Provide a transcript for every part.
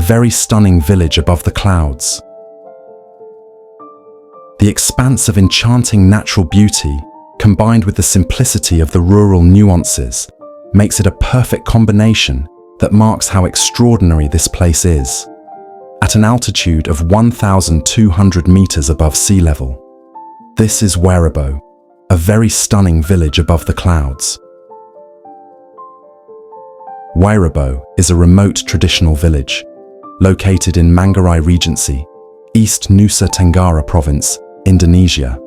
very stunning village above the clouds. The expanse of enchanting natural beauty, combined with the simplicity of the rural nuances, makes it a perfect combination that marks how extraordinary this place is. At an altitude of 1,200 meters above sea level, this is Wae Rebo, a very stunning village above the clouds. Wae Rebo is a remote traditional village, located in Manggarai Regency, East Nusa Tenggara Province, Indonesia.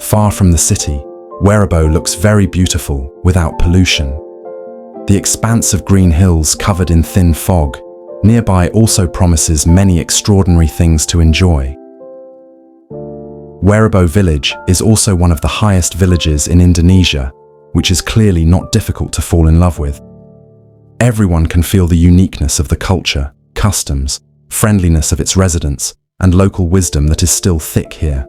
Far from the city, Wae Rebo looks very beautiful without pollution. The expanse of green hills covered in thin fog nearby also promises many extraordinary things to enjoy. Wae Rebo Village is also one of the highest villages in Indonesia, which is clearly not difficult to fall in love with. Everyone can feel the uniqueness of the culture, customs, friendliness of its residents, and local wisdom that is still thick here.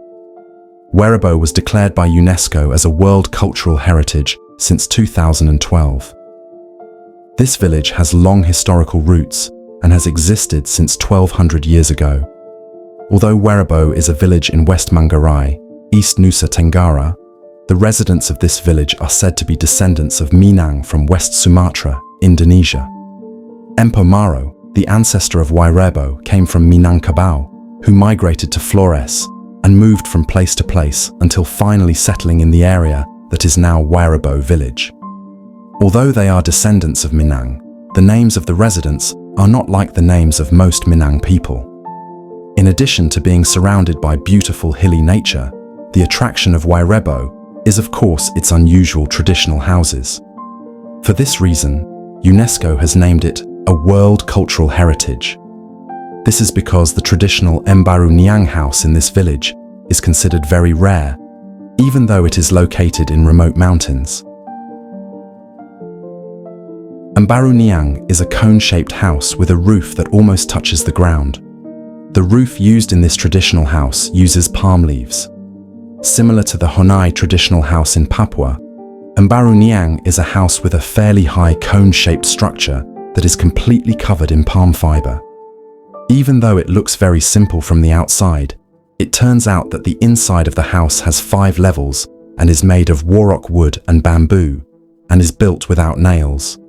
Wae Rebo was declared by UNESCO as a World Cultural Heritage since 2012. This village has long historical roots and has existed since 1200 years ago. Although Wae Rebo is a village in West Manggarai, East Nusa Tenggara, the residents of this village are said to be descendants of Minang from West Sumatra, Indonesia. Empo Maro, the ancestor of Wae Rebo, came from Minangkabau, who migrated to Flores and moved from place to place until finally settling in the area that is now Wae Rebo Village. Although they are descendants of Minang, the names of the residents are not like the names of most Minang people. In addition to being surrounded by beautiful hilly nature, the attraction of Wae Rebo is of course its unusual traditional houses. For this reason, UNESCO has named it a World Cultural Heritage. This is because the traditional Embaru Niang house in this village is considered very rare, even though it is located in remote mountains. Embaru Niang is a cone-shaped house with a roof that almost touches the ground. The roof used in this traditional house uses palm leaves. Similar to the Honai traditional house in Papua, Embaru Niang is a house with a fairly high cone-shaped structure that is completely covered in palm fiber. Even though it looks very simple from the outside, it turns out that the inside of the house has 5 levels and is made of warok wood and bamboo, and is built without nails.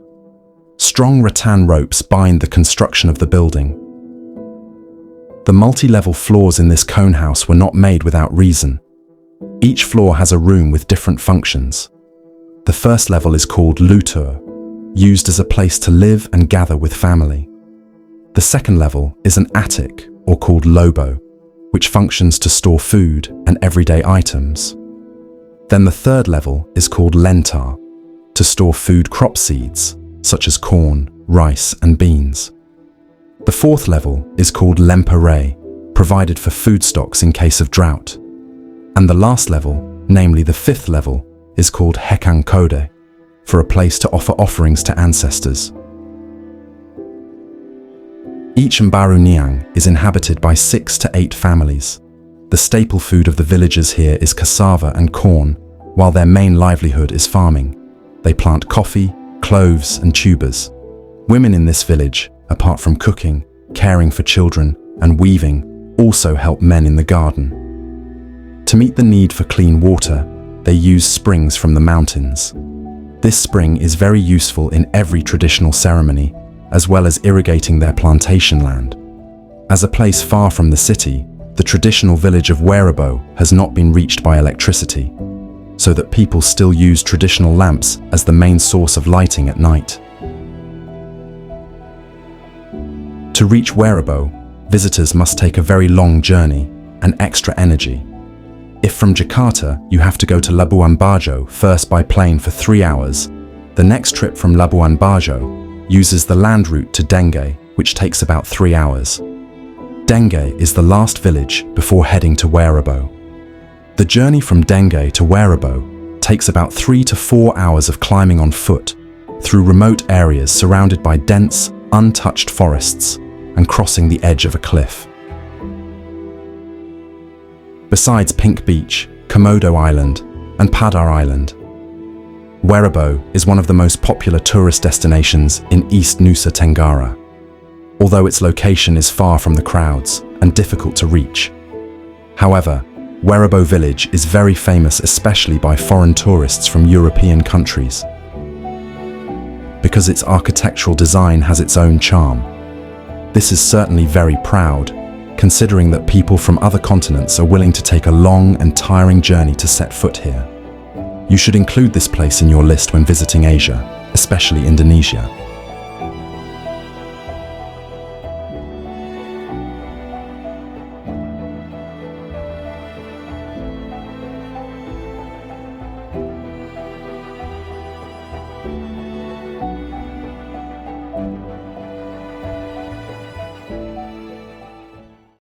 Strong rattan ropes bind the construction of the building. The multi-level floors in this cone house were not made without reason. Each floor has a room with different functions. The first level is called lutur, used as a place to live and gather with family. The second level is an attic, or called lobo, which functions to store food and everyday items. Then the third level is called lentar, to store food crop seeds, such as corn, rice and beans. The fourth level is called lempare, provided for food stocks in case of drought. And the last level, namely the fifth level, is called hekang kode, for a place to offer offerings to ancestors. Each Embaru Niang is inhabited by 6 to 8 families. The staple food of the villagers here is cassava and corn, while their main livelihood is farming. They plant coffee, cloves and tubers. Women in this village, apart from cooking, caring for children and weaving, also help men in the garden. To meet the need for clean water, they use springs from the mountains. This spring is very useful in every traditional ceremony, as well as irrigating their plantation land. As a place far from the city, the traditional village of Wae Rebo has not been reached by electricity, so that people still use traditional lamps as the main source of lighting at night. To reach Wae Rebo, visitors must take a very long journey and extra energy. If from Jakarta you have to go to Labuan Bajo first by plane for 3 hours, the next trip from Labuan Bajo uses the land route to Denge, which takes about 3 hours. Denge is the last village before heading to Wae Rebo. The journey from Denge to Wae Rebo takes about 3 to 4 hours of climbing on foot through remote areas surrounded by dense, untouched forests and crossing the edge of a cliff. Besides Pink Beach, Komodo Island and Padar Island, Wae Rebo is one of the most popular tourist destinations in East Nusa Tenggara. although its location is far from the crowds and difficult to reach. However, Wae Rebo Village is very famous, especially by foreign tourists from European countries, because its architectural design has its own charm. This is certainly very proud, considering that people from other continents are willing to take a long and tiring journey to set foot here. You should include this place in your list when visiting Asia, especially Indonesia.